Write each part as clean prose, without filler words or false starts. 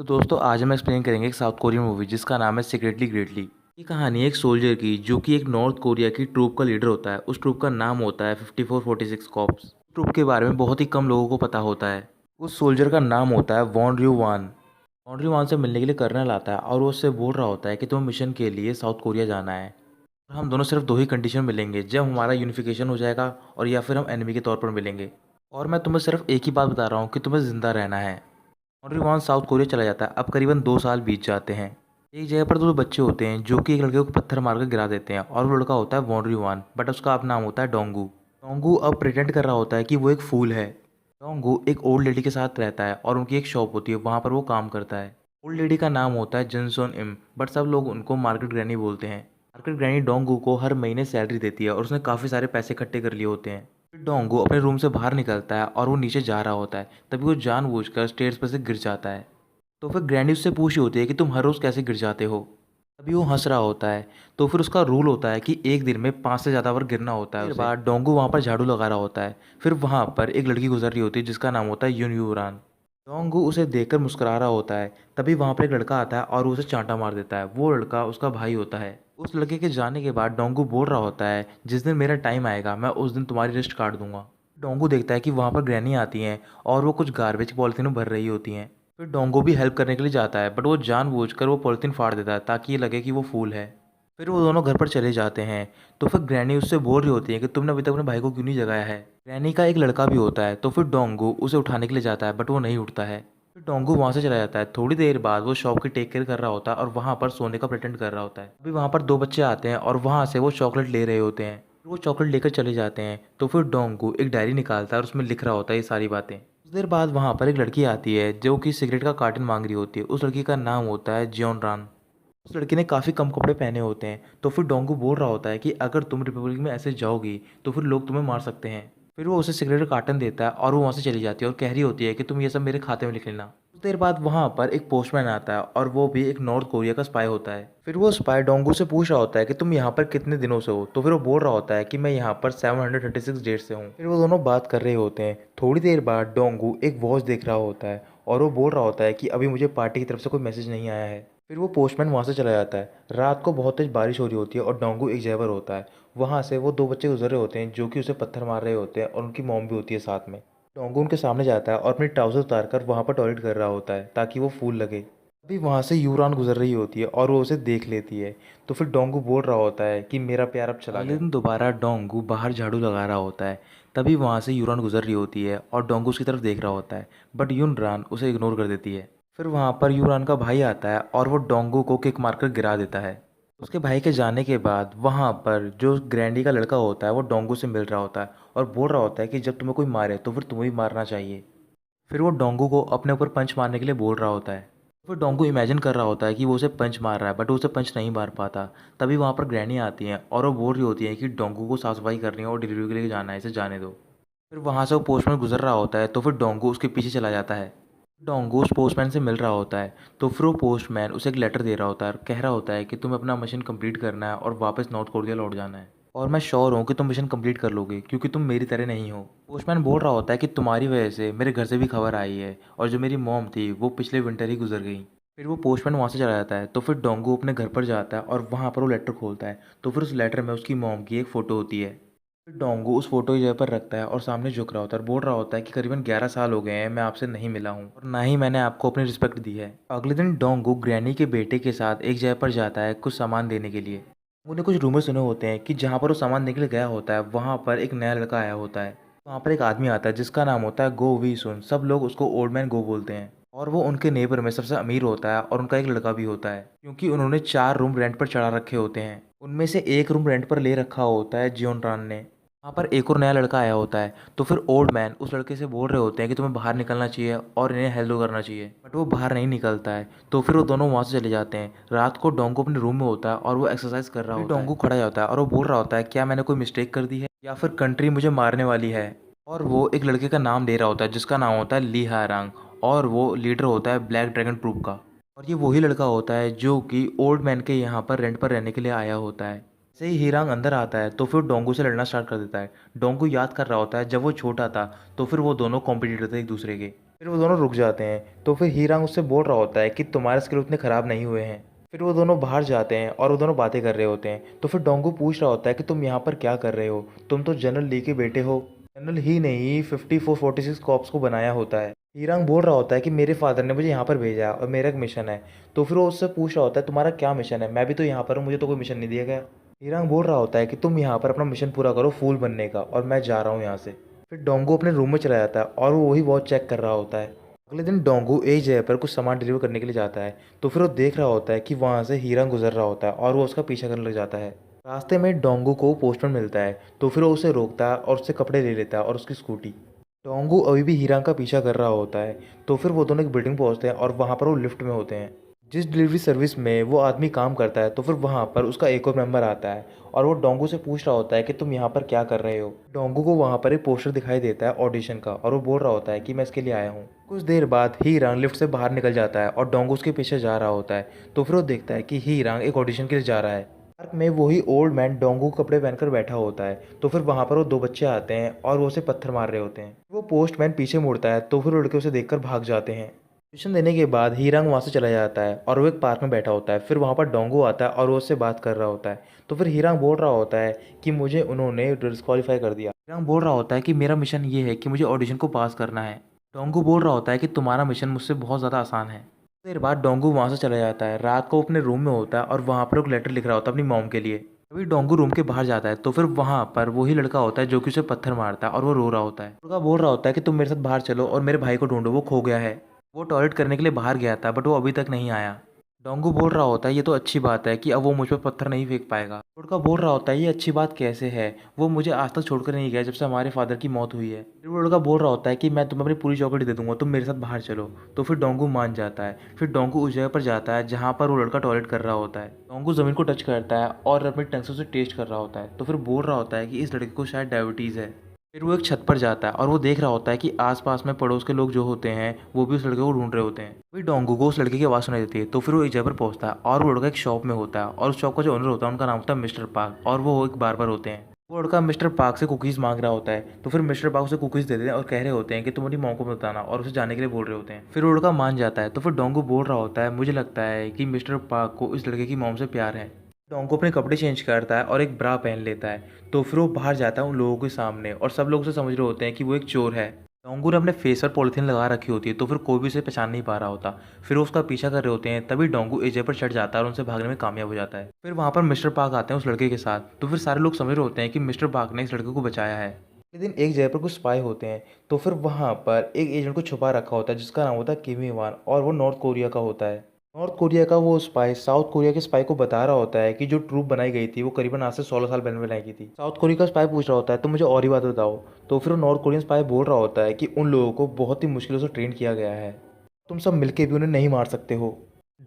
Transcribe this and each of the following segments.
तो दोस्तों आज हम एक्सप्लेन करेंगे एक साउथ कोरियन मूवी जिसका नाम है सीक्रेटली ग्रेटली। ये कहानी है एक सोल्जर की जो कि एक नॉर्थ कोरिया की ट्रूप का लीडर होता है। उस ट्रूप का नाम होता है 5446 कॉप्स। ट्रूप के बारे में बहुत ही कम लोगों को पता होता है। उस सोल्जर का नाम होता है वॉन रयू वान। वॉन रयू वान से मिलने के लिए कर्नल आता है और वो उससे बोल रहा होता है कि तुम्हें मिशन के लिए साउथ कोरिया जाना है। और हम दोनों सिर्फ दो ही कंडीशन मिलेंगे, जब हमारा यूनिफिकेशन हो जाएगा और या फिर हम एनिमी के तौर पर मिलेंगे। और मैं तुम्हें सिर्फ एक ही बात बता रहा हूँ कि तुम्हें ज़िंदा रहना है। ऑनरी वॉन साउथ कोरिया चला जाता है। अब करीबन 2 साल बीत जाते हैं। एक जगह पर दो बच्चे होते हैं जो कि एक लड़के को पत्थर मारकर गिरा देते हैं और वो लड़का होता है वॉनरी वान, बट उसका अब नाम होता है डोंगू। डोंगू अब प्रिटेंड कर रहा होता है कि वो एक फूल है। डोंगू एक ओल्ड लेडी के साथ रहता है और उनकी एक शॉप होती है, वहाँ पर वो काम करता है। ओल्ड लेडी का नाम होता है जिनसोन इम, बट सब लोग उनको मार्केट ग्रैनी बोलते हैं। मार्केट ग्रैनी डोंगू को हर महीने सैलरी देती है और उसने काफ़ी सारे पैसे इकट्ठे कर लिए होते हैं। फिर डोंगू अपने रूम से बाहर निकलता है और वो नीचे जा रहा होता है, तभी वो जानबूझकर स्टेयर्स पर से गिर जाता है। तो फिर ग्रैनी उससे पूछ रही होती है कि तुम हर रोज़ कैसे गिर जाते हो। तभी वो हंस रहा होता है। तो फिर उसका रूल होता है कि एक दिन में 5 से ज़्यादा बार गिरना होता है। फिर बाद डोंगू वहाँ पर झाड़ू लगा रहा होता है। फिर वहाँ पर एक लड़की गुजर रही होती है जिसका नाम होता है यून यूरान। डोंगू उसे देखकर मुस्कुरा रहा होता है। तभी वहाँ पर एक लड़का आता है और उसे चांटा मार देता है। वो लड़का उसका भाई होता है। उस लड़के के जाने के बाद डोंगू बोल रहा होता है, जिस दिन मेरा टाइम आएगा मैं उस दिन तुम्हारी रिस्ट काट दूंगा। डोंगू देखता है कि वहाँ पर ग्रैनी आती हैं और वो कुछ गार्बेज पॉलिथीन में भर रही होती हैं। फिर डोंगो भी हेल्प करने के लिए जाता है, बट वो जानबूझकर वो पॉलिथीन फाड़ देता है ताकि ये लगे कि वो फूल है। फिर वो दोनों घर पर चले जाते हैं। तो फिर ग्रैनी उससे बोल रही होती है कि तुमने अभी तक अपने भाई को क्यों नहीं जगाया है। ग्रैनी का एक लड़का भी होता है। तो फिर डोंगो उसे उठाने के लिए जाता है, बट वो नहीं उठता है। फिर डोंगो वहाँ से चला जाता है। थोड़ी देर बाद वो शॉप की टेक केयर कर रहा होता है और वहाँ पर सोने का प्रिटेंड कर रहा होता है। अभी वहाँ पर दो बच्चे आते हैं और वहाँ से वो चॉकलेट ले रहे होते हैं। फिर वो चॉकलेट लेकर चले जाते हैं। तो फिर डोंगो एक डायरी निकालता है और उसमें लिख रहा होता है ये सारी बातें। कुछ देर बाद वहाँ पर एक लड़की आती है जो कि सिगरेट का कार्टन मांग रही होती है। उस लड़की का नाम होता है जियोन रान। उस लड़की ने काफ़ी कम कपड़े पहने होते हैं। तो फिर डोंगू बोल रहा होता है कि अगर तुम रिपब्लिक में ऐसे जाओगी तो फिर लोग तुम्हें मार सकते हैं। फिर वो उसे सिगरेट का कार्टन देता है और वो वहाँ से चली जाती है और कह रही होती है कि तुम ये सब मेरे खाते में लिख लेना। कुछ देर बाद वहाँ पर एक पोस्टमैन आता है और वो भी एक नॉर्थ कोरिया का स्पाई होता है। फिर वो स्पाई डोंगू से पूछ रहा होता है कि तुम यहाँ पर कितने दिनों से हो। तो फिर वो बोल रहा होता है कि मैं यहाँ पर 736 डेज से हूँ। फिर वो दोनों बात कर रहे होते हैं। थोड़ी देर बाद डोंगू एक वॉच देख रहा होता है और वो बोल रहा होता है कि अभी मुझे पार्टी की तरफ से कोई मैसेज नहीं आया है। फिर वो पोस्टमैन वहाँ से चला जाता है। रात को बहुत तेज बारिश हो रही होती है और डोंगू एक जगह पर होता है। वहाँ से वो दो बच्चे गुजर रहे होते हैं जो कि उसे पत्थर मार रहे होते हैं और उनकी मॉम भी होती है साथ में। डोंगू उनके सामने जाता है और अपनी ट्राउजर उतार कर वहाँ पर टॉयलेट कर रहा होता है ताकि वो फूल लगे। अभी वहाँ से यूरान गुजर रही होती है और वो उसे देख लेती है। तो फिर डोंगू बोल रहा होता है कि मेरा प्यार अब चला गया। अगले दिन दोबारा डोंगू बाहर झाड़ू लगा रहा होता है। तभी वहाँ से यूरान गुजर रही होती है और डोंगू उसकी तरफ देख रहा होता है, बट यूनरान उसे इग्नोर कर देती है। फिर वहाँ पर यूरान का भाई आता है और वो डोंगू को किक मारकर गिरा देता है। उसके भाई के जाने के बाद वहाँ पर जो ग्रैंडी का लड़का होता है वो डोंगू से मिल रहा होता है और बोल रहा होता है कि जब तुम्हें कोई मारे तो फिर तुम्हें भी मारना चाहिए। फिर वो डोंगू को अपने ऊपर पंच मारने के लिए बोल रहा होता है। फिर डोंगू इमेजिन कर रहा होता है कि वो उसे पंच मार रहा है, बट वो उसे पंच नहीं मार पाता। तभी वहाँ पर ग्रैनी आती हैं और वो बोल रही होती है कि डोंगू को साफ सफाई करनी है और डिलीवरी के लिए जाना है, इसे जाने दो। फिर वहाँ से वो पोस्टमैन गुजर रहा होता है। तो फिर डोंगू उसके पीछे चला जाता है। डोंगू उस पोस्टमैन से मिल रहा होता है। तो फिर वो पोस्टमैन उसे एक लेटर दे रहा होता है और कह रहा होता है कि तुम्हें अपना मिशन कंप्लीट करना है और वापस नॉर्थ कोरिया लौट जाना है। और मैं श्योर हूँ कि तुम मिशन कंप्लीट कर लोगे क्योंकि तुम मेरी तरह नहीं हो। पोस्टमैन बोल रहा होता है कि तुम्हारी वजह से मेरे घर से भी खबर आई है और जो मेरी मॉम थी वो पिछले विंटर ही गुजर गई। फिर वो पोस्टमैन वहाँ से चला जाता है। तो फिर डोंगू अपने घर पर जाता है और वहाँ पर वो लेटर खोलता है। तो फिर उस लेटर में उसकी मॉम की एक फ़ोटो होती है। फिर डोंगू उस फोटो की जगह पर रखता है और सामने झुक रहा होता है और बोल रहा होता है कि करीबन 11 साल हो गए हैं मैं आपसे नहीं मिला हूँ और ना ही मैंने आपको अपनी रिस्पेक्ट दी है। अगले दिन डोंगू ग्रैनी के बेटे के साथ एक जगह पर जाता है कुछ सामान देने के लिए। उन्हें कुछ रूमर सुने होते हैं कि जहाँ पर वो सामान देने के लिए गया होता है वहाँ पर एक नया लड़का आया होता है। वहाँ पर एक आदमी आता है जिसका नाम होता है गो वी सुन। सब लोग उसको ओल्ड मैन गो बोलते हैं और वो उनके नेबर में सबसे अमीर होता है और उनका एक लड़का भी होता है क्योंकि उन्होंने 4 रूम रेंट पर चढ़ा रखे होते हैं। उनमें से एक रूम रेंट पर ले रखा होता है जियोन रान ने। वहाँ पर एक और नया लड़का आया होता है। तो फिर ओल्ड मैन उस लड़के से बोल रहे होते हैं कि तुम्हें बाहर निकलना चाहिए और इन्हें हेल्प करना चाहिए, बट वो बाहर नहीं निकलता है। तो फिर वो दोनों वहाँ से चले जाते हैं। रात को डोंगू अपने रूम में होता है और वो एक्सरसाइज कर रहा होता है। डोंगू खड़ा जाता है और वो बोल रहा होता है क्या मैंने कोई मिस्टेक कर दी है या फिर कंट्री मुझे मारने वाली है। और वो एक लड़के का नाम ले रहा होता है जिसका नाम होता है ली हारांग और वो लीडर होता है ब्लैक ड्रैगन ट्रूप का। और ये वही लड़का होता है जो कि ओल्ड मैन के यहाँ पर रेंट पर रहने के लिए आया होता है। जैसे ही हीरांग अंदर आता है तो फिर डोंगू से लड़ना स्टार्ट कर देता है। डोंगू याद कर रहा होता है जब वो छोटा था तो फिर वो दोनों कॉम्पिटिटर थे एक दूसरे के। फिर वो दोनों रुक जाते हैं। तो फिर हीरांग उससे बोल रहा होता है कि तुम्हारे स्किल उतने ख़राब नहीं हुए हैं। फिर वो दोनों बाहर जाते हैं और वो दोनों बातें कर रहे होते हैं। तो फिर डोंगू पूछ रहा होता है कि तुम यहाँ पर क्या कर रहे हो, तुम तो जनरल ली के बेटे हो। जनरल ही नहीं 5446 कॉप्स को बनाया होता है। हीरांग बोल रहा होता है कि मेरे फादर ने मुझे यहाँ पर भेजा है और मेरा एक मिशन है। तो फिर वो उससे पूछ रहा होता है तुम्हारा क्या मिशन है, मैं भी तो यहाँ पर हूँ, मुझे तो कोई मिशन नहीं दिया गया। हीरांग बोल रहा होता है कि तुम यहाँ पर अपना मिशन पूरा करो फूल बनने का, और मैं जा रहा हूँ यहाँ से। फिर डोंगू अपने रूम में चला जाता है और वो वही वॉच चेक कर रहा होता है। अगले दिन डोंगू एक जगह पर कुछ सामान डिलीवर करने के लिए जाता है। तो फिर वो देख रहा होता है कि वहाँ से हीरांग गुजर रहा होता है और वो उसका पीछा करने लग जाता है। रास्ते में डोंगू को पोस्टमैन मिलता है। तो फिर वो उसे रोकता है और उससे कपड़े ले लेता है और उसकी स्कूटी। डोंगू अभी भी हीरांग का पीछा कर रहा होता है। तो फिर वो दोनों एक बिल्डिंग पहुंचते हैं और वहाँ पर वो लिफ्ट में होते हैं। जिस डिलीवरी सर्विस में वो आदमी काम करता है, तो फिर वहाँ पर उसका एक और मेंबर आता है और वो डोंगू से पूछ रहा होता है कि तुम यहाँ पर क्या कर रहे हो। डोंगू को वहाँ पर एक पोस्टर दिखाई देता है ऑडिशन का, और वो बोल रहा होता है कि मैं इसके लिए आया हूँ। कुछ देर बाद हीरांग लिफ्ट से बाहर निकल जाता है और डोंगू उसके पीछे जा रहा होता है। तो फिर वो देखता है कि हीरांग एक ऑडिशन के लिए जा रहा है। पार्क में वही ओल्ड मैन डोंगू कपड़े पहनकर बैठा होता है। तो फिर वहाँ पर वो दो बच्चे आते हैं और वो उसे पत्थर मार रहे होते हैं। वो पोस्टमैन पीछे मुड़ता है, तो फिर लड़के उसे देखकर भाग जाते हैं। ट्यूशन देने के बाद हीरांग वहाँ से चला जाता है और वो एक पार्क में बैठा होता है। फिर वहाँ पर डोंगू आता है और वो उससे बात कर रहा होता है। तो फिर हीरांग बोल रहा होता है कि मुझे उन्होंने डिस्क्वालीफाई कर दिया। हीरांग बोल रहा होता है कि मेरा मिशन ये है कि मुझे ऑडिशन को पास करना है। डोंगू बोल रहा होता है कि तुम्हारा मिशन मुझसे बहुत ज़्यादा आसान है। देर बाद डोंगू वहाँ से चला जाता है। रात को अपने रूम में होता है और वहाँ पर एक लेटर लिख रहा होता है अपनी मॉम के लिए। अभी डोंगू रूम के बाहर जाता है, तो फिर वहाँ पर वही लड़का होता है जो कि उसे पत्थर मारता है और वो रो रहा होता है। लड़का बोल रहा होता है कि तुम मेरे साथ बाहर चलो और मेरे भाई को ढूंढो, वो खो गया है। वो टॉयलेट करने के लिए बाहर गया था बट वो अभी तक नहीं आया। डोंगू बोल रहा होता है ये तो अच्छी बात है कि अब वो मुझ पर पत्थर नहीं फेंक पाएगा। लड़का बोल रहा होता है ये अच्छी बात कैसे है, वो मुझे आज तक छोड़कर नहीं गया जब से हमारे फादर की मौत हुई है। फिर वो लड़का बोल रहा होता है कि मैं तुम्हें अपनी पूरी चौकड़ी दे दूंगा, तुम मेरे साथ बाहर चलो। तो फिर डोंगू मान जाता है। फिर डोंगू उस जगह पर जाता है जहाँ पर वो लड़का टॉयलेट कर रहा होता है। डोंगू जमीन को टच करता है और अपनी टंग से उसे टेस्ट कर रहा होता है। तो फिर बोल रहा होता है कि इस लड़के को शायद डायबिटीज़ है। फिर वो एक छत पर जाता है और वो देख रहा होता है कि आसपास में पड़ोस के लोग जो होते हैं वो भी उस लड़के को ढूंढ रहे होते हैं। वही डोंगू को उस लड़के की आवाज़ सुनाई देती है। तो फिर वो एक जगह पर पहुंचता है और वो लड़का एक शॉप में होता है और उस शॉप का जो ओनर होता है उनका नाम होता है मिस्टर पार्क, और वो एक बार्बर होते हैं। वो लड़का मिस्टर पार्क से कुकीज़ मांग रहा होता है। तो फिर मिस्टर पार्क उसे कुकीज़ देते हैं और कह रहे होते हैं कि तुम अपनी मॉम को बताना, और उसे जाने के लिए बोल रहे होते हैं। फिर वो लड़का मान जाता है। तो फिर डोंगू बोल रहा होता है मुझे लगता है कि मिस्टर पार्क को इस लड़के की मॉम से प्यार है। डोंगू अपने कपड़े चेंज करता है और एक ब्रा पहन लेता है। तो फिर वो बाहर जाता है उन लोगों के सामने और सब लोग उसे समझ रहे होते हैं कि वो एक चोर है। डोंगू ने अपने फेस पर पॉलिथीन लगा रखी होती है, तो फिर कोई भी उसे पहचान नहीं पा रहा होता। फिर वो उसका पीछा कर रहे होते हैं। तभी डोंगू एक जगह पर चढ़ जाता है और उनसे भागने में कामयाब हो जाता है। फिर वहाँ पर मिस्टर पार्क आते हैं उस लड़के के साथ। तो फिर सारे लोग समझ रहे होते हैं कि मिस्टर पार्क ने इस लड़के को बचाया है। एक दिन एक जगह पर कुछ स्पाई होते हैं। तो फिर वहाँ पर एक एजेंट को छुपा रखा होता है जिसका नाम होता है किमी वान, और वो नॉर्थ कोरिया का होता है। नॉर्थ कोरिया का वो स्पाई साउथ कोरिया के स्पाई को बता रहा होता है कि जो ट्रूप बनाई गई थी वो करीबन आज से 16 साल पहले बनाई गई थी। साउथ कोरिया का स्पाई पूछ रहा होता है तो मुझे और ही बात बताओ। तो फिर वो नॉर्थ कोरियन स्पाई बोल रहा होता है कि उन लोगों को बहुत ही मुश्किलों से ट्रेन किया गया है, तुम सब मिलके भी उन्हें नहीं मार सकते हो।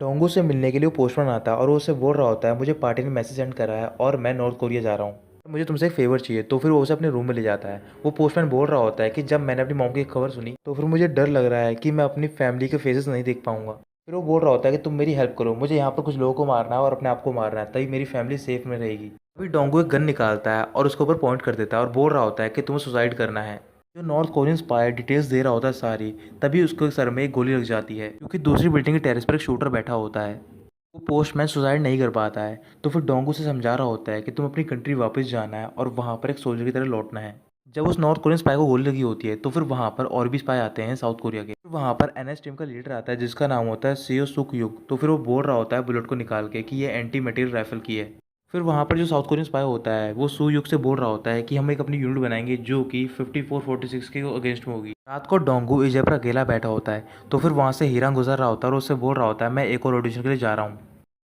डोंगू से मिलने के लिए वो पोस्टमैन आता है और वो उसे बोल रहा होता है मुझे पार्टी ने मैसेज सेंड करा है और मैं नॉर्थ कोरिया जा रहा हूँ, मुझे तुमसे एक फेवर चाहिए। तो फिर वो उसे अपने रूम में ले जाता है। वो पोस्टमैन बोल रहा होता है कि जब मैंने अपनी मॉम की खबर सुनी तो फिर मुझे डर लग रहा है कि मैं अपनी फैमिली के फेसेस नहीं देख पाऊंगा। फिर वो बोल रहा होता है कि तुम मेरी हेल्प करो, मुझे यहाँ पर कुछ लोगों को मारना है और अपने आप को मारना है, तभी मेरी फैमिली सेफ में रहेगी। अभी डोंगू एक गन निकालता है और उसके ऊपर पॉइंट कर देता है और बोल रहा होता है कि तुम्हें सुसाइड करना है। जो नॉर्थ कोरियन स्पाई डिटेल्स दे रहा होता है सारी, तभी उसको सर में एक गोली लग जाती है क्योंकि दूसरी बिल्डिंग के टेरेस पर एक शूटर बैठा होता है। वो पोस्टमैन सुसाइड नहीं कर पाता है। तो फिर डोंगू से समझा रहा होता है कि तुम अपनी कंट्री वापस जाना है और वहाँ पर एक सोल्जर की तरह लौटना है। जब उस नॉर्थ कोरियन स्पाई को गोली लगी होती है तो फिर वहाँ पर और भी स्पाई आते हैं साउथ कोरिया के। फिर वहाँ पर एनएस टीम का लीडर आता है जिसका नाम होता है सीओ सुक युग। तो फिर वो बोल रहा होता है बुलेट को निकाल के कि ये एंटी मटेरियल राइफल की है। फिर वहाँ पर जो साउथ कोरियन स्पाई होता है वो सू युग से बोल रहा होता है कि हम एक अपनी यूनिट बनाएंगे जो कि 5446 के अगेंस्ट में होगी। रात को डोंगू इस जगह पर अकेला बैठा होता है। तो फिर वहाँ से हीरा गुजर रहा होता है और उससे बोल रहा होता है मैं एक और ऑडिशन के लिए जा रहा हूँ।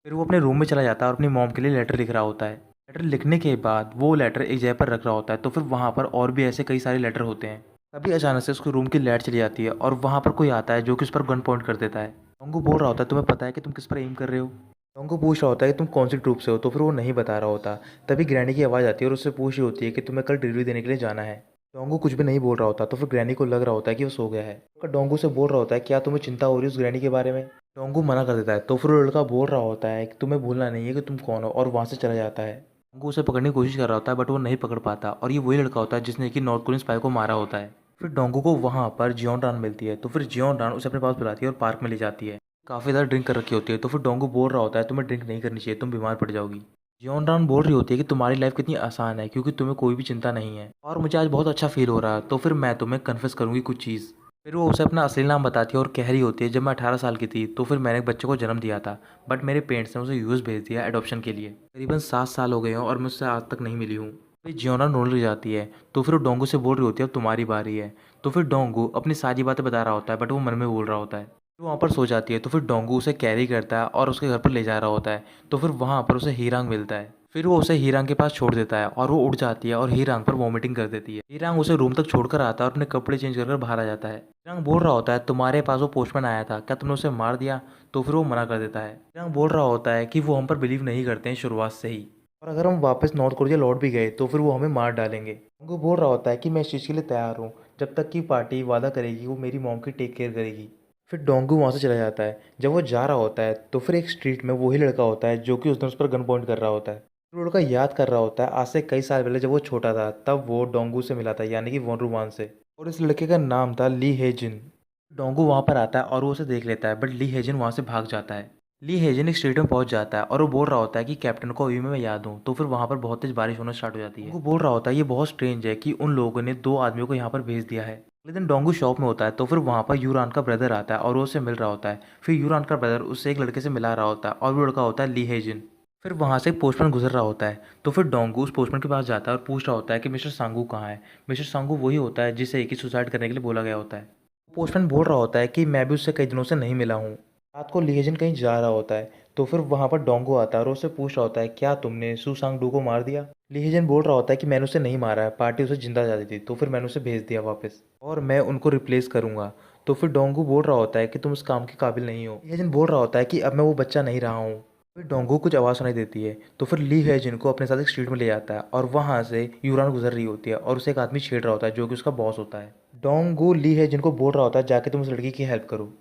फिर वो अपने रूम में चला जाता है और अपनी मॉम के लिए लेटर लिख रहा होता है। लेटर लिखने के बाद वो लेटर एक जगह पर रख रहा होता है। तो फिर वहाँ पर और भी ऐसे कई सारे लेटर होते हैं। तभी अचानक से उसके रूम की लाइट चली जाती है और वहाँ पर कोई आता है जो कि उस पर गन पॉइंट कर देता है। डोंगू बोल रहा होता है तुम्हें पता है कि तुम किस पर एम कर रहे हो। डोंगू पूछ रहा होता है कि तुम कौन सी ट्रूप से हो। तो फिर वो नहीं बता रहा होता। तभी ग्रैनी की आवाज़ आती है और उससे पूछ रही होती है कि तुम्हें कल डिलीवरी देने के लिए जाना है। डोंगू कुछ भी नहीं बोल रहा होता। तो फिर ग्रैनी को लग रहा होता है कि वो सो गया है। डोंगू से बोल रहा होता है क्या तुम्हें चिंता हो रही है उस ग्रैनी के बारे में। डोंगू मना कर देता है। तो फिर वो लड़का बोल रहा होता है कि तुम्हें भूलना नहीं है कि तुम कौन हो, और वहाँ से चला जाता है। डोंगू उसे पकड़ने की कोशिश कर रहा होता है बट वो नहीं पकड़ पाता, और ये वही लड़का होता है जिसने कि नॉर्थ कोरियन स्पाई को मारा होता है। फिर डोंगू को वहाँ पर जियोन मिलती है, तो फिर जियोन उसे अपने पास बुलाती है और पार्क में ले जाती है। काफ़ी ज़्यादा ड्रिंक कर रखी होती है, तो फिर डोंगू बोल रहा होता है तुम्हें ड्रिंक नहीं करनी चाहिए, तुम बीमार पड़ जाओगी। जियोन बोल रही होती है कि तुम्हारी लाइफ कितनी आसान है क्योंकि तुम्हें कोई भी चिंता नहीं है और मुझे आज बहुत अच्छा फील हो रहा है, तो फिर मैं तुम्हें कन्फेस करूँगी कुछ चीज़। फिर वो उसे अपना असली नाम बताती है और कह रही होती है जब मैं 18 साल की थी तो फिर मैंने एक बच्चे को जन्म दिया था, बट मेरे पेरेंट्स ने उसे यूएस भेज दिया एडॉप्शन के लिए। करीबन 7 साल हो गए हैं और मैं उससे आज तक नहीं मिली हूँ। फिर जियोना रोने लग जाती है, तो फिर वो डोंगू से बोल रही होती है अब तुम्हारी बारी है। तो फिर डोंगू अपनी सारी बातें बता रहा होता है, बट वो मन में बोल रहा होता है। फिर वहाँ पर सो जाती है, तो फिर डोंगू उसे कैरी करता है और उसके घर पर ले जा रहा होता है। तो फिर वहाँ पर उसे हीरांग मिलता है। फिर वो उसे हीरांग के पास छोड़ देता है और वो उड़ जाती है और हीरांग पर वॉमिटिंग कर देती है। हीरांग उसे रूम तक छोड़कर आता है और अपने कपड़े चेंज कर बाहर आ जाता है। हीरांग बोल रहा होता है तुम्हारे पास वो पोस्टमैन आया था, क्या तुमने उसे मार दिया? तो फिर वो मना कर देता है। हीरांग बोल रहा होता है कि वो हम पर बिलीव नहीं करते हैं शुरुआत से ही, और अगर हम वापस नॉर्थ कोरिया लौट भी गए तो फिर वो हमें मार डालेंगे। उनको बोल रहा होता है कि मैं इस चीज़ के लिए तैयार हूँ जब तक कि पार्टी वादा करेगी वो मेरी मॉम की टेक केयर करेगी। फिर डोंगू वहाँ से चला जाता है। जब वो जा रहा होता है तो फिर एक स्ट्रीट में वही लड़का होता है जो कि उस दिन उस पर गन पॉइंट कर रहा होता है। फिर वो लड़का याद कर रहा होता है आज से कई साल पहले जब वो छोटा था तब वो डोंगू से मिला था, यानी कि वॉनरूमान से, और इस लड़के का नाम था ली हेजिन। डोंगू वहाँ पर आता है और वो उसे देख लेता है, बट ली हेजिन वहाँ से भाग जाता है। ली हेजिन एक स्टेडियम पहुंच जाता है और वो बोल रहा होता है कि कैप्टन को अभी मैं याद हूँ। तो फिर वहाँ पर बहुत तेज बारिश होना स्टार्ट हो जाती है। वो बोल रहा होता है ये बहुत स्ट्रेंज है कि उन लोगों ने 2 आदमियों को यहाँ पर भेज दिया है। अगले दिन डोंगू शॉप में होता है, तो फिर वहाँ पर यूरान का ब्रदर आता है और वो उससे मिल रहा होता है। फिर यूरान का ब्रदर उससे एक लड़के से मिला रहा होता है और वो लड़का होता है ली हेजिन। फिर वहाँ से एक पोस्टमैन गुजर रहा होता है, तो फिर डोंगू उस पोस्टमैन के पास जाता है और पूछ रहा होता है कि मिस्टर सांगू कहाँ है। मिस्टर सांगू वही होता है जिसे एक ही सुसाइड करने के लिए बोला गया होता है। पोस्टमैन बोल रहा होता है कि मैं भी उससे कई दिनों से नहीं मिला हूँ। रात को लीजेंड कहीं जा रहा होता है, तो फिर वहाँ पर डोंगो आता है और उससे पूछ रहा होता है क्या तुमने सू सांग डू को मार दिया? लीजेंड बोल रहा होता है कि मैंने उसे नहीं मारा है, पार्टी उसे जिंदा चाहती थी तो फिर मैंने उसे भेज दिया वापस और मैं उनको रिप्लेस करूंगा। तो फिर डोंगू बोल रहा होता है कि तुम उस काम के काबिल नहीं हो। लीजेंड बोल रहा होता है कि अब मैं वो बच्चा नहीं रहा हूँ। फिर डोंगू कुछ आवाज़ सुनाई देती है, तो फिर ली हेजिन को अपने साथ एक स्ट्रीट में ले जाता है और वहाँ से यूरान गुजर रही होती है और उसे एक आदमी छेड़ रहा होता है जो कि उसका बॉस होता है। डोंगू ली हेजिन को बोल रहा होता है जाके तुम उस लड़की की हेल्प करो।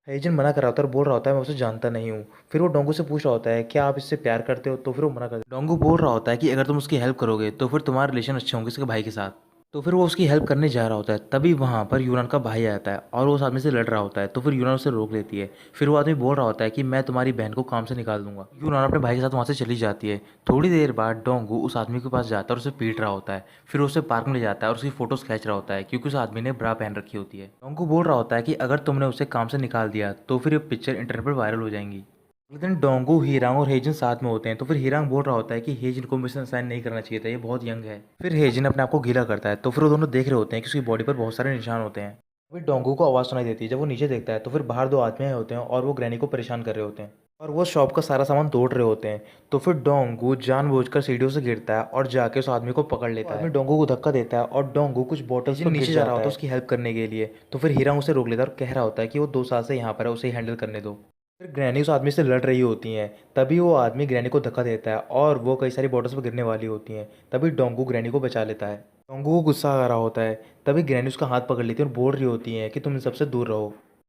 हेजिन मना कर रहा होता है और बोल रहा होता है मैं उसे जानता नहीं हूँ। फिर वो डोंगू से पूछ रहा होता है क्या आप इससे प्यार करते हो? तो फिर वो मना कर देता है। डोंगू बोल रहा होता है कि अगर तुम उसकी हेल्प करोगे तो फिर तुम्हारे रिलेशन अच्छे होंगे उसके भाई के साथ। तो फिर वो उसकी हेल्प करने जा रहा होता है, तभी वहाँ पर यूरान का भाई आता है और वो उस आदमी से लड़ रहा होता है। तो फिर यूरान उसे रोक लेती है। फिर वो आदमी बोल रहा होता है कि मैं तुम्हारी बहन को काम से निकाल दूंगा। यूरान अपने भाई के साथ वहाँ से चली जाती है। थोड़ी देर बाद डोंगू उस आदमी के पास जाता है और उसे पीट रहा होता है। फिर उसे पार्क में ले जाता है और उसकी फोटोज खींच रहा होता है क्योंकि उस आदमी ने ब्रा पहन रखी होती है। डोंगू बोल रहा होता है कि अगर तुमने उसे काम से निकाल दिया तो फिर ये पिक्चर इंटरनेट पर वायरल हो जाएंगी। एक दिन डोंगू, हीरांग और हेजिन साथ में होते हैं, तो फिर हीरांग बोल रहा होता है कि हेजिन को मिशन साइन नहीं करना चाहिए था, ये बहुत यंग है। फिर हेजिन अपने आप को गीला करता है, तो फिर वो दोनों देख रहे होते हैं कि उसकी बॉडी पर बहुत सारे निशान होते हैं। फिर डोंगू को आवाज़ सुनाई देती है। जब वो नीचे देखता है तो फिर बाहर 2 आदमी आए होते हैं और वो ग्रैनी को परेशान कर रहे होते हैं और वो शॉप का सारा सामान तोड़ रहे होते हैं। तो फिर डोंगू जानबूझकर सीढ़ियों से गिरता है और जाके उस आदमी को पकड़ लेता है। आदमी डोंगू को धक्का देता है और डोंगू कुछ बॉटल्स पर नीचे जा रहा होता है उसकी हेल्प करने के लिए। तो फिर हीरांग उसे रोक लेता है और कह रहा होता है कि वो 2 साल से यहाँ पर है, उसे हैंडल करने दो। फिर ग्रैनी उस आदमी से लड़ रही होती हैं, तभी वो आदमी ग्रैनी को धक्का देता है और वो कई सारी बॉटल्स पर गिरने वाली होती हैं। तभी डोंगू ग्रैनी को बचा लेता है। डोंगू को गुस्सा आ रहा होता है, तभी ग्रैनी उसका हाथ पकड़ लेती है और बोल रही होती हैं कि तुम इन सबसे दूर रहो।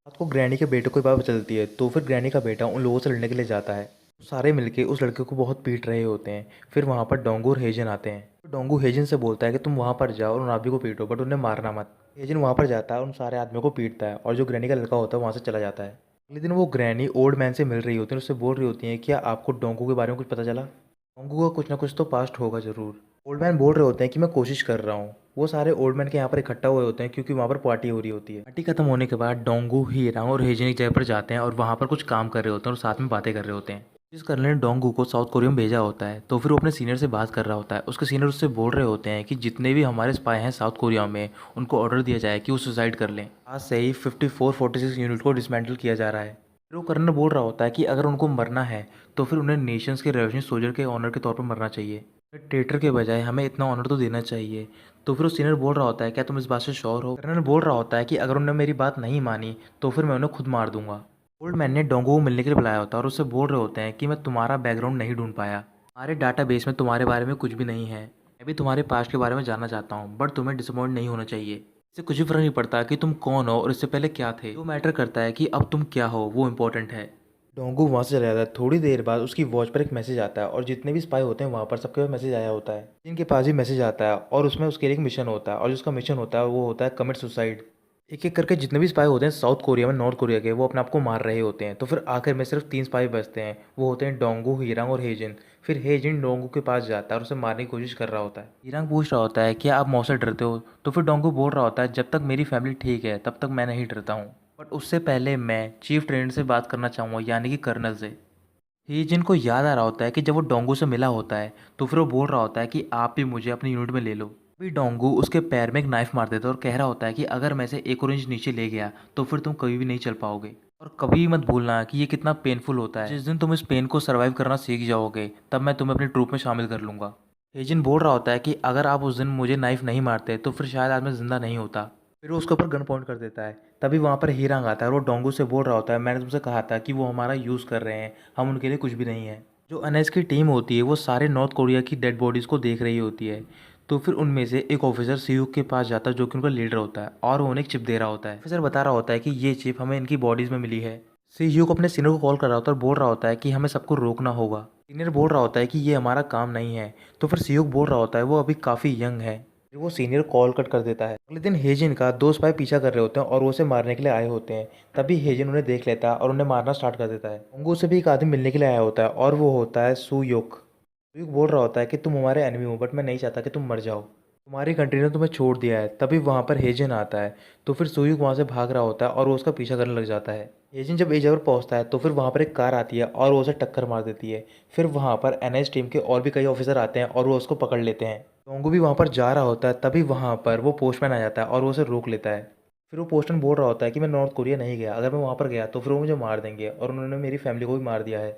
रात को ग्रैनी के बेटे को ये बात चलती है, तो फिर ग्रैनी का बेटा उन लोगों से लड़ने के लिए जाता है। सारे मिलके उस लड़के को बहुत पीट रहे होते हैं। फिर वहाँ पर डोंगू और हेजन आते हैं। तो डोंगू हेजन से बोलता है कि तुम वहाँ पर जाओ और उन आदमी को पीटो, बट उन्हें मारना मत। हेजन वहाँ पर जाता है और उन सारे आदमियों को पीटता है और जो ग्रैनी का लड़का होता है वहाँ से चला जाता है। अगले दिन वो ग्रैनी ओल्ड मैन से मिल रही होती है, उससे बोल रही होती हैं क्या आपको डोंगू के बारे में कुछ पता चला? डोंगू का कुछ ना कुछ तो पास्ट होगा ज़रूर। ओल्ड मैन बोल रहे होते हैं कि मैं कोशिश कर रहा हूँ। वो सारे ओल्ड मैन के यहाँ पर इकट्ठा हुए होते हैं क्योंकि वहाँ पर पार्टी हो रही होती है। पार्टी खत्म होने के बाद डोंगू, हीरांग और हेजिन एक जगह पर जाते हैं और वहाँ पर कुछ काम कर रहे होते हैं और साथ में बातें कर रहे होते हैं। जिस कर्नल ने डोंगू को साउथ कोरिया में भेजा होता है, तो फिर वो अपने सीनियर से बात कर रहा होता है। उसके सीनियर उससे बोल रहे होते हैं कि जितने भी हमारे स्पाई हैं साउथ कोरिया में, उनको ऑर्डर दिया जाए कि वो सुसाइड कर लें। आज से ही 54-46 यूनिट को डिसमेंटल किया जा रहा है। फिर वो कर्नल बोल रहा होता है कि अगर उनको मरना है तो फिर उन्हें नेशंस के रेवोल्यूशन सोल्जर के ऑनर के तौर पर मरना चाहिए। ट्रेटर के बजाय हमें इतना ऑनर तो देना चाहिए। तो फिर वो सीनियर बोल रहा होता है क्या तुम इस बात से श्योर हो? कर्नल बोल रहा होता है कि अगर उन्होंने मेरी बात नहीं मानी तो फिर मैं उन्हें खुद मार दूंगा। ओल्ड मैन ने डोंगो को मिलने के लिए बुलाया होता है और उससे बोल रहे होते हैं कि मैं तुम्हारा बैकग्राउंड नहीं ढूंढ पाया, हमारे डाटाबेस में तुम्हारे बारे में कुछ भी नहीं है। मैं भी तुम्हारे पास्ट के बारे में जानना चाहता हूँ, बट तुम्हें डिसअपॉइंट नहीं होना चाहिए। इससे कुछ भी फर्क नहीं पड़ता कि तुम कौन हो और इससे पहले क्या थे। जो मैटर करता है कि अब तुम क्या हो, वो इम्पोर्टेंट है। डोंगू वहाँ से चला जाता है। थोड़ी देर बाद उसकी वॉच पर एक मैसेज आता है और जितने भी स्पाई होते हैं वहाँ पर सबके पास मैसेज आया होता है। जिनके पास भी मैसेज आता है और उसमें उसके लिए एक मिशन होता है और जिसका मिशन होता है वो होता है कमिट सुसाइड। एक एक करके जितने भी स्पाई होते हैं साउथ कोरिया में, नॉर्थ कोरिया के, वो अपने आप को मार रहे होते हैं। तो फिर आखिर में सिर्फ 3 स्पाई बचते हैं। वो होते हैं डोंगू, हीरांग और हेजिन। फिर हेजिन डोंगू के पास जाता है और उसे मारने की कोशिश कर रहा होता है। हीरांग पूछ रहा होता है क्या आप मौत से डरते हो? तो फिर डोंगू बोल रहा होता है जब तक मेरी फैमिली ठीक है तब तक मैं नहीं डरता हूँ, बट उससे पहले मैं चीफ ट्रेनर से बात करना चाहूँगा, यानी कि कर्नल से। ही जिनको याद आ रहा होता है कि जब वो डोंगू से मिला होता है तो फिर वो बोल रहा होता है कि आप भी मुझे अपनी यूनिट में ले लो। अभी डोंगू उसके पैर में एक नाइफ मार देता है और कह रहा होता है कि अगर मैं से एक और इंच नीचे ले गया तो फिर तुम कभी भी नहीं चल पाओगे, और कभी मत भूलना कि ये कितना पेनफुल होता है। जिस दिन तुम इस पेन को सर्वाइव करना सीख जाओगे तब मैं तुम्हें अपनी ट्रूप में शामिल कर लूँगा। हेजिन बोल रहा होता है कि अगर आप उस दिन मुझे नाइफ नहीं मारते तो फिर शायद आज मैं ज़िंदा नहीं होता। फिर वो उसके ऊपर गन पॉइंट कर देता है। तभी वहाँ पर हीरांग आता है और वो डोंगू से बोल रहा होता है मैंने तुमसे कहा था कि वो हमारा यूज़ कर रहे हैं, हम उनके लिए कुछ भी नहीं है। जो एनएस की टीम होती है वो सारे नॉर्थ कोरिया की डेड बॉडीज़ को देख रही होती है। तो फिर उनमें से एक ऑफिसर सीयूक के पास जाता है जो कि उनका लीडर होता है और वो उन्हें एक चिप दे रहा होता है। ऑफिसर बता रहा होता है कि ये चिप हमें इनकी बॉडीज़ में मिली है। सीयूक अपने सीनियर को कॉल कर रहा होता है और बोल रहा होता है कि हमें सबको रोकना होगा। सीनियर बोल रहा होता है कि ये हमारा काम नहीं है। तो फिर सीयूक बोल रहा होता है वो अभी काफ़ी यंग है। फिर वो सीनियर कॉल कट कर देता है। अगले दिन हेजिन का 2 स्पाई पीछा कर रहे होते हैं और वो उसे मारने के लिए आए होते हैं। तभी हेजिन उन्हें देख लेता है और उन्हें मारना स्टार्ट कर देता है। डोंगू से भी एक आदमी मिलने के लिए आया होता है और वो होता है सुयोक। सुयोक बोल रहा होता है कि तुम हमारे एनिमी हो बट मैं नहीं चाहता कि तुम मर जाओ, तुम्हारी कंट्री ने तुम्हें छोड़ दिया है। तभी वहाँ पर हेजिन आता है। तो फिर सुयुक वहाँ से भाग रहा होता है और वो उसका पीछा करने लग जाता है। हेजिन जब एक जगह पर पहुँचता है तो फिर वहाँ पर एक कार आती है और वो उसे टक्कर मार देती है। फिर वहाँ पर एनएस टीम के और भी कई ऑफिसर आते हैं और वो उसको पकड़ लेते हैं। डोंगू भी वहाँ पर जा रहा होता है। तभी वहाँ पर वो पोस्टमैन आ जाता है और वो उसे रोक लेता है। फिर वो पोस्टमैन बोल रहा होता है कि मैं नॉर्थ कोरिया नहीं गया, अगर मैं वहाँ पर गया तो फिर वो मुझे मार देंगे और उन्होंने मेरी फैमिली को भी मार दिया है।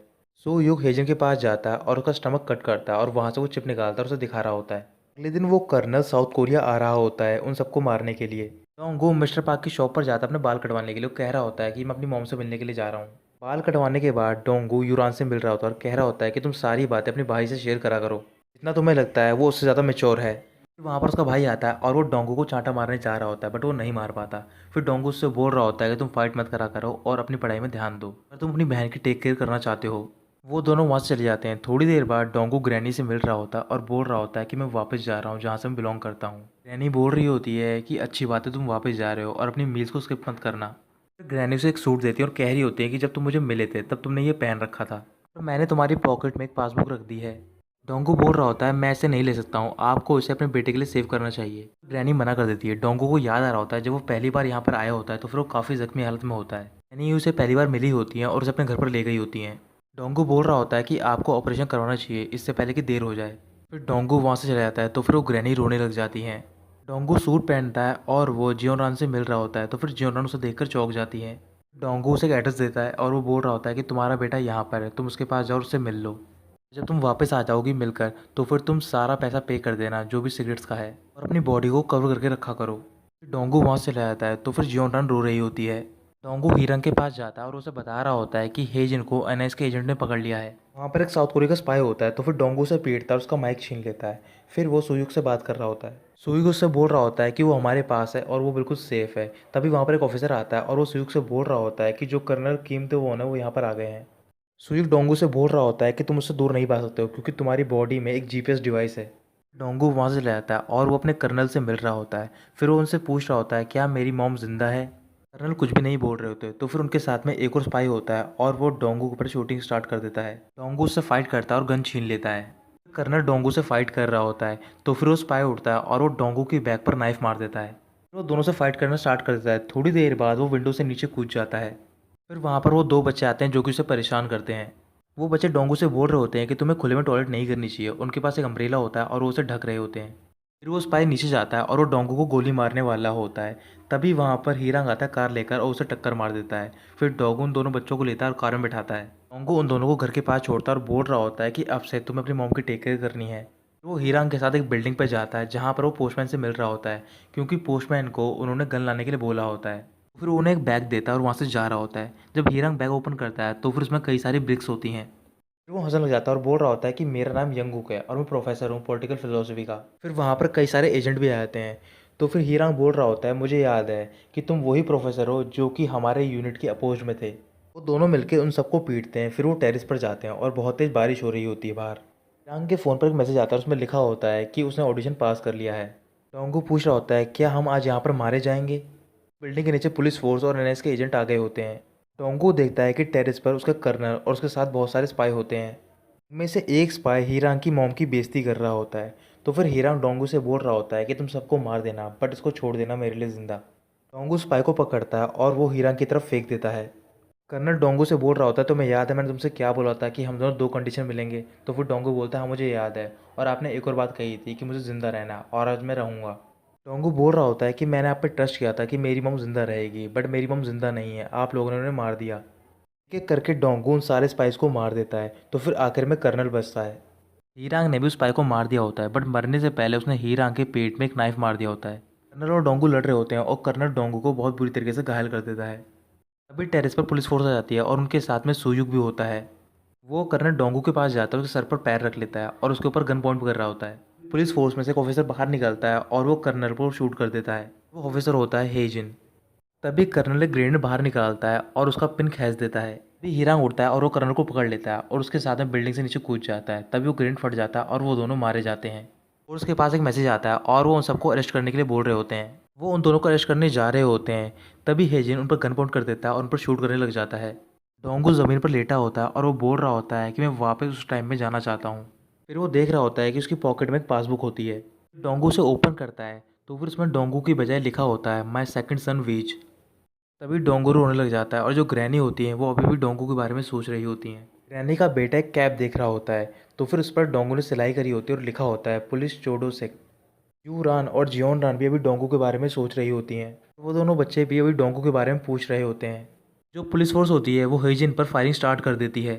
सो युग हेजन के पास जाता है और उसका स्टमक कट करता है और वहाँ से वो चिप निकालता है और उसे दिखा रहा होता है। अगले दिन वो कर्नल साउथ कोरिया आ रहा होता है उन सबको मारने के लिए। डोंगू मिस्टर पार्क की शॉप पर जाता है अपने बाल कटवाने के लिए। वो कह रहा होता है कि मैं अपनी मॉम से मिलने के लिए जा रहा हूँ। बाल कटवाने के बाद डोंगू यूरान से मिल रहा होता है और कह रहा होता है कि तुम सारी बातें अपने भाई से शेयर करा करो, जितना तुम्हें लगता है वो उससे ज़्यादा मेच्योर है। फिर वहाँ पर उसका भाई आता है और वो डोंगू को चांटा मारने जा रहा होता है बट वो नहीं मार पाता। फिर डोंगू उससे बोल रहा होता है कि तुम फाइट मत करा करो और अपनी पढ़ाई में ध्यान दो, अगर तुम अपनी बहन की टेक केयर करना चाहते हो। वो दोनों वहाँ से चले जाते हैं। थोड़ी देर बाद डोंगू ग्रैनी से मिल रहा होता है और बोल रहा होता है कि मैं वापस जा रहा हूँ जहाँ से मैं बिलोंग करता हूँ। ग्रैनी बोल रही होती है कि अच्छी बात है तुम वापस जा रहे हो और अपनी मील्स को स्किप मत करना। फिर ग्रैनी उसे एक सूट देती है और कह रही होती है कि जब तुम मुझे मिले थे तब तुमने ये पहन रखा था और मैंने तुम्हारी पॉकेट में एक पासबुक रख दी है। डोंगू बोल रहा होता है मैं इसे नहीं ले सकता हूँ, आपको इसे अपने बेटे के लिए सेव करना चाहिए। ग्रैनी मना कर देती है। डोंगू को याद आ रहा होता है जब वो पहली बार यहाँ पर आया होता है तो फिर वो काफ़ी जख्मी हालत में होता है। ग्रैनी उसे पहली बार मिली होती हैं और उसे अपने घर पर ले गई होती हैं। डोंगू बोल रहा होता है कि आपको ऑपरेशन करवाना चाहिए इससे पहले कि देर हो जाए। फिर डोंगू वहाँ से चला जाता है तो फिर वो ग्रैनी रोने लग जाती हैं। डोंगू सूट पहनता है और वो जियोनरान से मिल रहा होता है तो फिर जियोनरान उसे देखकर चौंक जाती है। डोंगू उसे एक एड्रेस देता है और वो बोल रहा होता है कि तुम्हारा बेटा यहाँ पर है, तुम उसके पास जाओ और उससे मिल लो। जब तुम वापस आ जाओगी मिलकर तो फिर तुम सारा पैसा पे कर देना जो भी सिगरेट्स का है और अपनी बॉडी को कवर करके रखा करो। फिर डोंगू वहाँ से चला जाता है तो फिर जियोनरान रो रही होती है। डोंगू हीरंग के पास जाता है और उसे बता रहा होता है कि हेजिन को एनएस के एजेंट ने पकड़ लिया है। वहाँ पर एक साउथ कोरिया का स्पाई होता है तो फिर डोंगू से पीटता है और उसका माइक छीन लेता है। फिर वो सुयुग से बात कर रहा होता है। सुयुग उससे बोल रहा होता है कि वो हमारे पास है और वो बिल्कुल सेफ है। तभी वहाँ पर एक ऑफिसर आता है और वो सुयुग से बोल रहा होता है कि जो कर्नल कीम थे वो यहाँ पर आ गए हैं। सुयुग डोंगू से बोल रहा होता है कि तुम उससे दूर नहीं भाग सकते हो क्योंकि तुम्हारी बॉडी में एक जीपीएस डिवाइस है। डोंगू वहाँ से ले आता है और वो अपने कर्नल से मिल रहा होता है। फिर वो उनसे पूछ रहा होता है क्या मेरी मॉम जिंदा है। कर्नल कुछ भी नहीं बोल रहे होते तो फिर उनके साथ में एक और स्पाई होता है और वो डोंगू के ऊपर शूटिंग स्टार्ट कर देता है। डोंगू उससे फाइट करता है और गन छीन लेता है। कर्नल डोंगू से फाइट कर रहा होता है तो फिर वो स्पाई उठता है और वो डोंगू की बैक पर नाइफ मार देता है। वो दोनों से फाइट करना स्टार्ट कर देता है। थोड़ी देर बाद वो विंडो से नीचे कूद जाता है। फिर वहाँ पर वो 2 बच्चे आते हैं जो कि उसे परेशान करते हैं। वो बच्चे डोंगू से बोल रहे होते हैं कि तुम्हें खुले में टॉयलेट नहीं करनी चाहिए। उनके पास एक अम्ब्रेला होता है और वो उसे ढक रहे होते हैं। फिर वो स्पाई नीचे जाता है और वो डोंगू को गोली मारने वाला होता है। तभी वहाँ पर हीरांग आता है कार लेकर और उसे टक्कर मार देता है। फिर डोंगू उन दोनों बच्चों को लेता है और कार में बिठाता है। डोंगू उन दोनों को घर के पास छोड़ता है और बोल रहा होता है कि अब से तुम्हें अपनी मॉम की टेक केयर करनी है। वो हीरांग के साथ एक बिल्डिंग पर जाता है जहाँ पर वो पोस्टमैन से मिल रहा होता है क्योंकि पोस्टमैन को उन्होंने गन लाने के लिए बोला होता है। फिर वो उन्हें एक बैग देता है और वहाँ से जा रहा होता है। जब हीरांग बैग ओपन करता है तो फिर उसमें कई सारी ब्रिक्स होती हैं। फिर वो हंसने लग जाता है और बोल रहा होता है कि मेरा नाम यंगूक है और मैं प्रोफेसर हूँ पॉलिटिकल फिलोसफी का। फिर वहाँ पर कई सारे एजेंट भी आते हैं। तो फिर हीरांग बोल रहा होता है मुझे याद है कि तुम वही प्रोफेसर हो जो कि हमारे यूनिट के अपोज में थे। वो दोनों मिलकर उन सबको पीटते हैं। फिर वो टेरेस पर जाते हैं और बहुत तेज़ बारिश हो रही होती है बाहर। हीरांग के फ़ोन पर एक मैसेज आता है, उसमें लिखा होता है कि उसने ऑडिशन पास कर लिया है। डोंगू पूछ रहा होता है क्या हम आज यहाँ पर मारे जाएंगे। बिल्डिंग के नीचे पुलिस फोर्स और एनएस के एजेंट आ गए होते हैं। डोंगू देखता है कि टेरेस पर उसका कर्नल और उसके साथ बहुत सारे स्पाई होते हैं। उनमें से एक स्पाई हीरांग की मॉम की बेइज्जती कर रहा होता है। तो फिर हीरांग डोंगू से बोल रहा होता है कि तुम सबको मार देना बट इसको छोड़ देना मेरे लिए ज़िंदा। डोंगू स्पाई को पकड़ता है और वो हीरांग की तरफ फेंक देता है। कर्नल डोंगू से बोल रहा होता है तुम्हें याद है मैंने तुमसे क्या बोला था कि हम दोनों दो कंडीशन मिलेंगे। तो फिर डोंगू बोलता है हाँ मुझे याद है, और आपने एक और बात कही थी कि मुझे ज़िंदा रहना, और आज मैं रहूँगा। डोंगू बोल रहा होता है कि मैंने आप पे ट्रस्ट किया था कि मेरी मम ज़िंदा रहेगी, बट मेरी मम ज़िंदा नहीं है, आप लोगों ने उन्हें मार दिया। एक एक करके डोंगू उन सारे स्पाइस को मार देता है। तो फिर आखिर में कर्नल बचता है। हीरांग ने भी उस स्पाई को मार दिया होता है, बट मरने से पहले उसने हीरांग के पेट में एक नाइफ मार दिया होता है। कर्नल और डोंगू लड़ रहे होते हैं और कर्नल डोंगू को बहुत बुरी तरीके से घायल कर देता है। तभी टेरेस पर पुलिस फोर्स आ जाती है और उनके साथ में सुयुग भी होता है। वो कर्नल डोंगू के पास जाता है, उसके सर पर पैर रख लेता है और उसके ऊपर गन पॉइंट कर रहा होता है। पुलिस फोर्स में से एक ऑफिसर बाहर निकलता है और वो कर्नल को शूट कर देता है। वो ऑफिसर होता है हेजिन। तभी कर्नल एक ग्रेनेड बाहर निकालता है और उसका पिन खींच देता है। तभी हीरांग उड़ता है और वो कर्नल को पकड़ लेता है और उसके साथ में बिल्डिंग से नीचे कूद जाता है। तभी वो ग्रेनेड फट जाता है और वो दोनों मारे जाते हैं। और उसके पास एक मैसेज आता है और वो उन सबको अरेस्ट करने के लिए बोल रहे होते हैं। वो उन दोनों को अरेस्ट करने जा रहे होते हैं। तभी हेजिन उन पर गन पॉइंट कर देता है और उन पर शूट करने लग जाता है। डोंगू ज़मीन पर लेटा होता है और वो बोल रहा होता है कि मैं वापस उस टाइम में जाना चाहता हूँ। फिर वो देख रहा होता है कि उसकी पॉकेट में एक पासबुक होती है। डोंगू उसे ओपन करता है तो फिर उसमें डोंगू की बजाय लिखा होता है माई सेकंड सन वीज। तभी डोंगू रोने लग जाता है और जो ग्रैनी होती हैं वो अभी भी डोंगू के बारे में सोच रही होती हैं। ग्रैनी का बेटा एक कैप देख रहा होता है। तो फिर उस पर डोंगू ने सिलाई करी होती है और लिखा होता है पुलिस चोडो सेक। यू रान और जियोन रान भी अभी डोंगू के बारे में सोच रही होती हैं। वो दोनों बच्चे भी अभी डोंगू के बारे में पूछ रहे होते हैं। जो पुलिस फोर्स होती है वो हेजिन पर फायरिंग स्टार्ट कर देती है।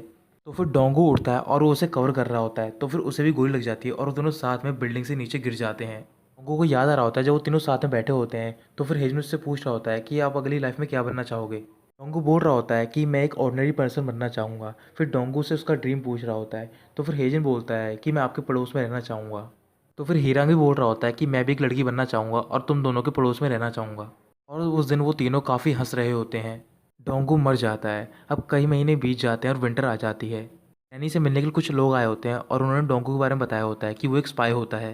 तो फिर डोंगू उड़ता है और वो उसे कवर कर रहा होता है। तो फिर उसे भी गोली लग जाती है और वो दोनों साथ में बिल्डिंग से नीचे गिर जाते हैं। डोंगू को याद आ रहा होता है जब वो तीनों साथ में बैठे होते हैं। तो फिर हेजिन उससे पूछ रहा होता है कि आप अगली लाइफ में क्या बनना चाहोगे। डोंगू बोल रहा होता है कि मैं एक ऑर्डिनरी पर्सन बनना चाहूँगा। फिर डोंगू से उसका ड्रीम पूछ रहा होता है। तो फिर हेजिन बोलता है कि मैं आपके पड़ोस में रहना चाहूँगा। तो फिर हीरांग भी बोल रहा होता है कि मैं भी एक लड़की बनना चाहूँगा और तुम दोनों के पड़ोस में रहना चाहूँगा। और उस दिन वो तीनों काफ़ी हंस रहे होते हैं। डोंगू मर जाता है। अब कई महीने बीत जाते हैं और विंटर आ जाती है। रैनी से मिलने के लिए कुछ लोग आए होते हैं और उन्होंने डोंगू के बारे में बताया होता है कि वो एक स्पाई होता है।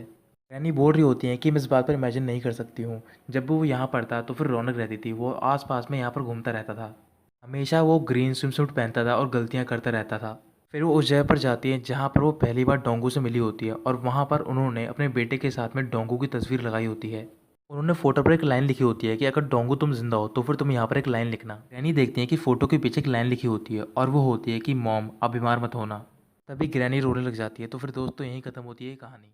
रैनी बोल रही होती है कि मैं इस बात पर इमेजिन नहीं कर सकती हूँ। जब भी वो यहाँ पढ़ता तो फिर रौनक रहती थी, वो आस पास में यहाँ पर घूमता रहता था। हमेशा वो ग्रीन स्विमसूट पहनता था और गलतियाँ करता रहता था। फिर वो उस जगह पर जाती है जहाँ पर वो पहली बार डोंगू से मिली होती है और वहाँ पर उन्होंने अपने बेटे के साथ में डोंगू की तस्वीर लगाई होती है। उन्होंने फोटो पर एक लाइन लिखी होती है कि अगर डोंगू तुम जिंदा हो तो फिर तुम यहाँ पर एक लाइन लिखना। ग्रैनी देखती है कि फोटो के पीछे एक लाइन लिखी होती है और वो होती है कि मॉम आप बीमार मत होना। तभी ग्रैनी रोने लग जाती है। तो फिर दोस्तों यहीं खत्म होती है ये कहानी।